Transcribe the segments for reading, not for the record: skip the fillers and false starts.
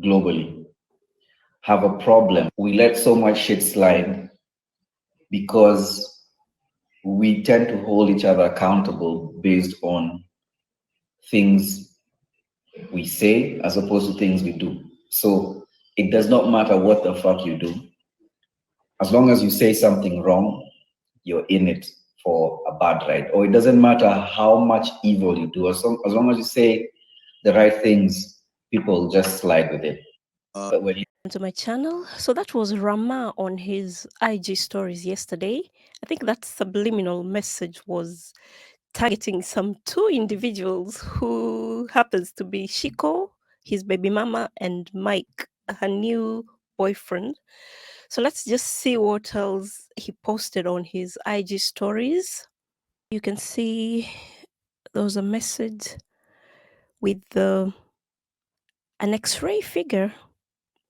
globally have a problem. We let so much shit slide because we tend to hold each other accountable based on things we say as opposed to things we do. So it does not matter what the fuck you do. As long as you say something wrong, you're in it for a bad ride. Or it doesn't matter how much evil you do, as long as you say the right things, people just slide with it. But when you To my channel. So that was Rama on his IG stories yesterday. I think that subliminal message was targeting some two individuals who happens to be Shiko, his baby mama, and Mike, her new boyfriend. So let's just see what else he posted on his IG stories. You can see there was a message with an X-ray figure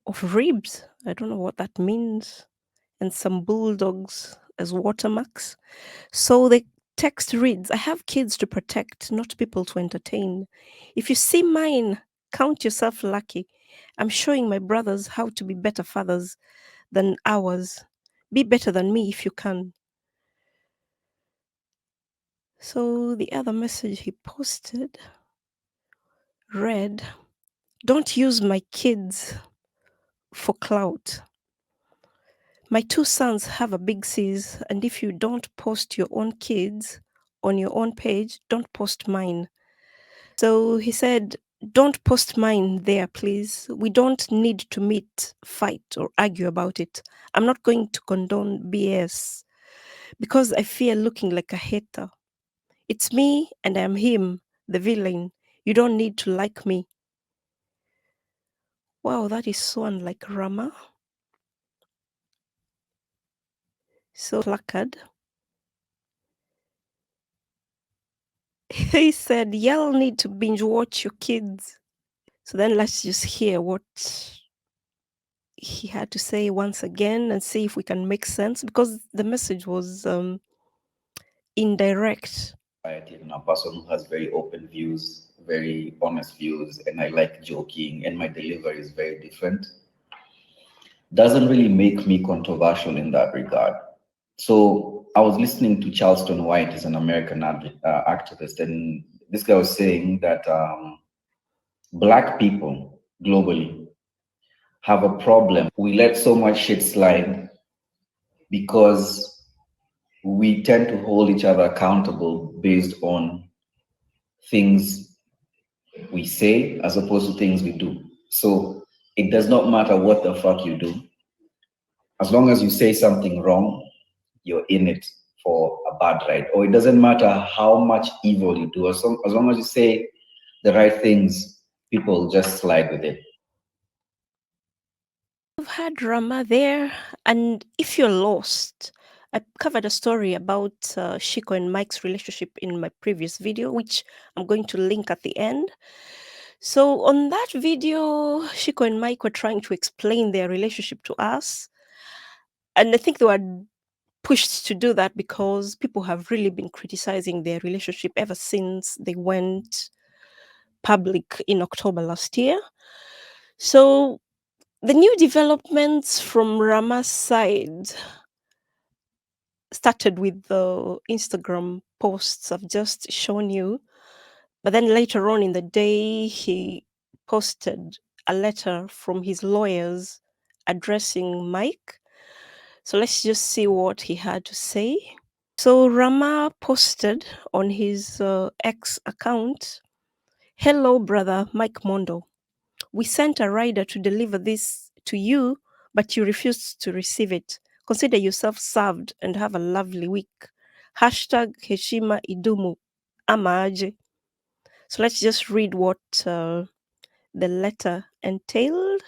of ribs. I don't know what that means. And some bulldogs as watermarks. So the text reads, I have kids to protect, not people to entertain. If you see mine, count yourself lucky. I'm showing my brothers how to be better fathers than ours. Be better than me if you can. So the other message he posted read, don't use my kids for clout. My two sons have a big C's, and if you don't post your own kids on your own page, don't post mine. So he said, don't post mine there, please. We don't need to meet, fight, or argue about it. I'm not going to condone BS because I fear looking like a hater. It's me and I'm him, the villain. You don't need to like me. Wow, that is so unlike Rama. So placard. He said, y'all need to binge watch your kids. So then let's just hear what he had to say once again and see if we can make sense, because the message was indirect. I'm a person who has very open views, very honest views, and I like joking, and my delivery is very different. Doesn't really make me controversial in that regard. So I was listening to Charleston White, he's an American activist, and this guy was saying that Black people globally have a problem. We let so much shit slide because we tend to hold each other accountable based on things we say as opposed to things we do. So it does not matter what the fuck you do. As long as you say something wrong, you're in it for a bad ride. Or it doesn't matter how much evil you do. As long as you say the right things, people just slide with it. We've had Rama there, and if you're lost, I covered a story about Shiko and Mike's relationship in my previous video, which I'm going to link at the end. So on that video, Shiko and Mike were trying to explain their relationship to us. And I think they were pushed to do that because people have really been criticizing their relationship ever since they went public in October last year. So the new developments from Rama's side started with the Instagram posts I've just shown you. But then later on in the day, he posted a letter from his lawyers addressing Mike. So let's just see what he had to say. So Rama posted on his X account, hello, brother Mike Mondo. We sent a rider to deliver this to you, but you refused to receive it. Consider yourself served and have a lovely week. Hashtag Heshima Idumu Amaje. So let's just read what the letter entailed.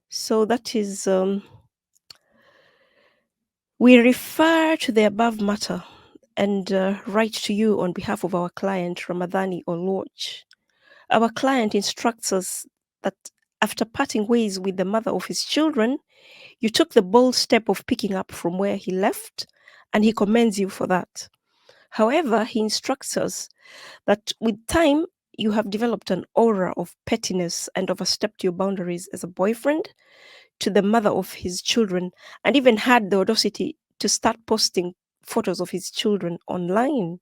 So that is, we refer to the above matter and write to you on behalf of our client, Rama Oluoch. Our client instructs us that after parting ways with the mother of his children, you took the bold step of picking up from where he left, and he commends you for that. However, he instructs us that with time, you have developed an aura of pettiness and overstepped your boundaries as a boyfriend to the mother of his children, and even had the audacity to start posting photos of his children online.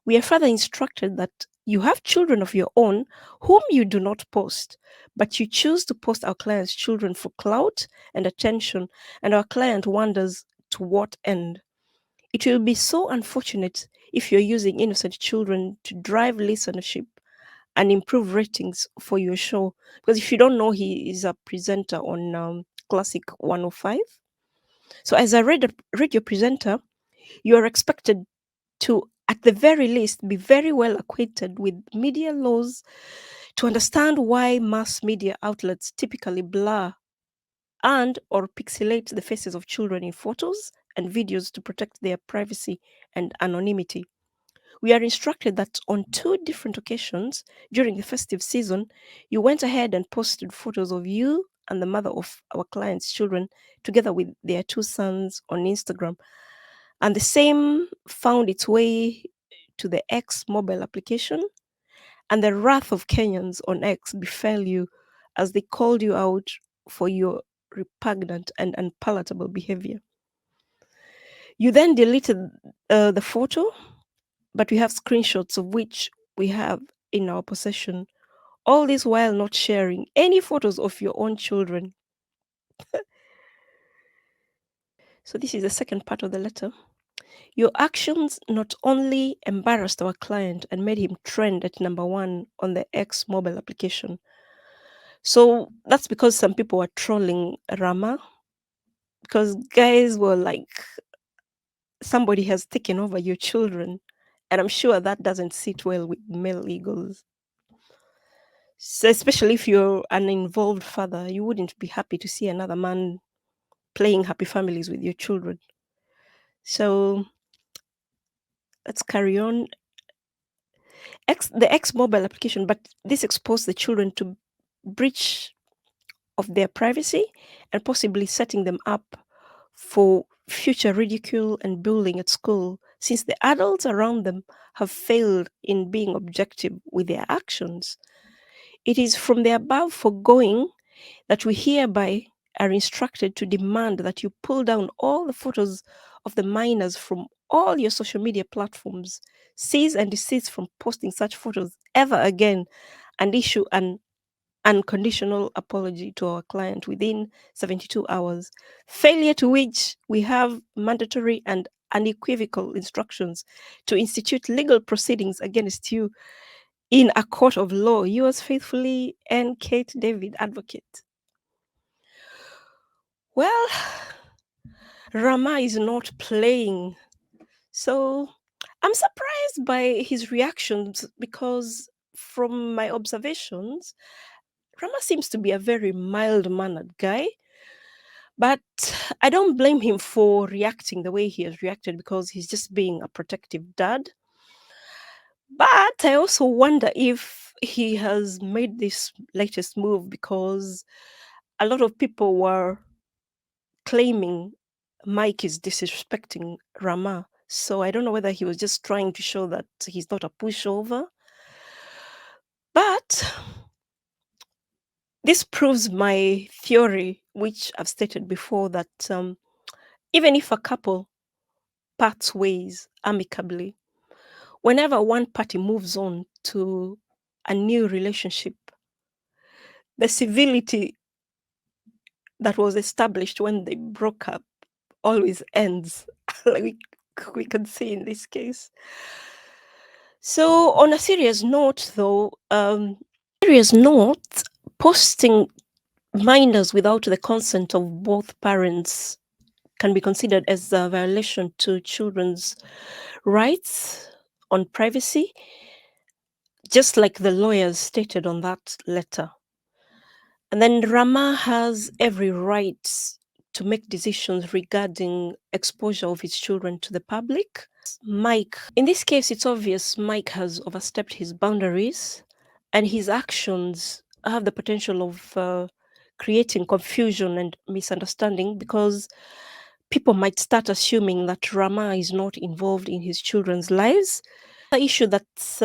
We are further instructed that you have children of your own whom you do not post, but you choose to post our client's children for clout and attention, and our client wonders to what end. It will be so unfortunate if you're using innocent children to drive listenership and improve ratings for your show. Because if you don't know, he is a presenter on Classic 105. So as I read your presenter, you are expected to, at the very least, be very well acquainted with media laws to understand why mass media outlets typically blur and or pixelate the faces of children in photos and videos to protect their privacy and anonymity. We are instructed that on two different occasions during the festive season, you went ahead and posted photos of you and the mother of our client's children together with their two sons on Instagram. And the same found its way to the X mobile application, and the wrath of Kenyans on X befell you as they called you out for your repugnant and unpalatable behavior. You then deleted the photo, but we have screenshots of which we have in our possession. All this while not sharing any photos of your own children. So, this is the second part of the letter. Your actions not only embarrassed our client and made him trend at number one on the X mobile application. So, that's because some people were trolling Rama, because guys were like, somebody has taken over your children. And I'm sure that doesn't sit well with male egos. So especially if you're an involved father, you wouldn't be happy to see another man playing happy families with your children. So let's carry on. The X mobile application, but this exposed the children to breach of their privacy and possibly setting them up for future ridicule and bullying at school, since the adults around them have failed in being objective with their actions. It is from the above foregoing that we hereby are instructed to demand that you pull down all the photos of the minors from all your social media platforms, cease and desist from posting such photos ever again, and issue an unconditional apology to our client within 72 hours. Failure to which we have mandatory and unequivocal instructions to institute legal proceedings against you in a court of law. Yours faithfully, N. Kate David, Advocate. Well, Rama is not playing. So I'm surprised by his reactions because, from my observations, Rama seems to be a very mild mannered guy. But I don't blame him for reacting the way he has reacted because he's just being a protective dad. But I also wonder if he has made this latest move because a lot of people were claiming Mike is disrespecting Rama. So I don't know whether he was just trying to show that he's not a pushover. But this proves my theory, which I've stated before, that even if a couple parts ways amicably, whenever one party moves on to a new relationship, the civility that was established when they broke up always ends, like we can see in this case. So, on a serious note, though, posting minors without the consent of both parents can be considered as a violation to children's rights on privacy, just like the lawyers stated on that letter. And then Rama has every right to make decisions regarding exposure of his children to the public. Mike, in this case, it's obvious Mike has overstepped his boundaries, and his actions have the potential of creating confusion and misunderstanding because people might start assuming that Rama is not involved in his children's lives. The issue that's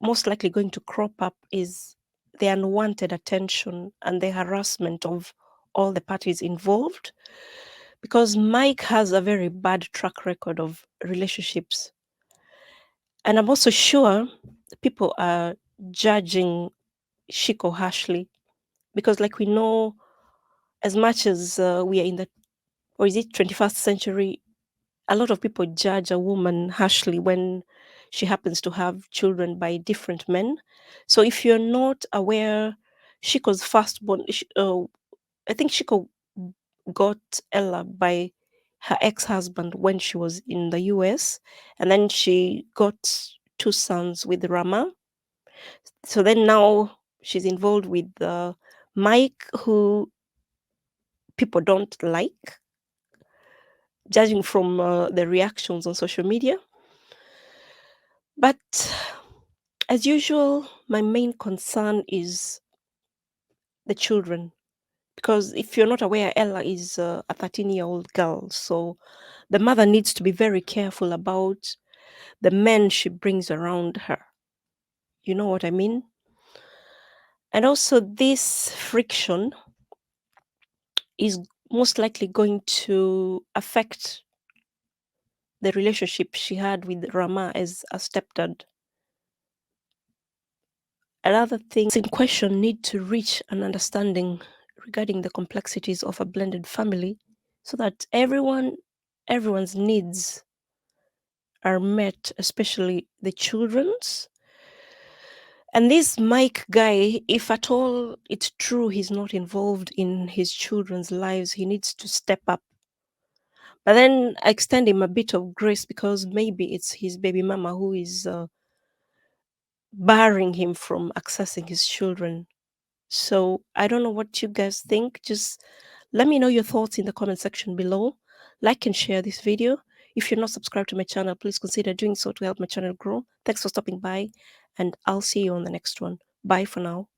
most likely going to crop up is the unwanted attention and the harassment of all the parties involved, because Mike has a very bad track record of relationships. And I'm also sure people are judging Shiko harshly because, like, we know, as much as we are in the, or is it 21st century, a lot of people judge a woman harshly when she happens to have children by different men. So if you're not aware, Shiko's firstborn, I think Shiko got Ella by her ex-husband when she was in the US, and then she got two sons with Rama. So then now she's involved with Mike, who people don't like, judging from the reactions on social media. But as usual, my main concern is the children. Because if you're not aware, Ella is a 13-year-old girl. So the mother needs to be very careful about the men she brings around her. You know what I mean? And also, this friction is most likely going to affect the relationship she had with Rama as a stepdad. Another things in question need to reach an understanding regarding the complexities of a blended family so that everyone's needs are met, especially the children's. And this Mike guy, if at all it's true he's not involved in his children's lives, he needs to step up. But then I extend him a bit of grace because maybe it's his baby mama who is barring him from accessing his children. So I don't know what you guys think. Just let me know your thoughts in the comment section below. Like and share this video. If you're not subscribed to my channel, please consider doing so to help my channel grow. Thanks for stopping by, and I'll see you on the next one. Bye for now.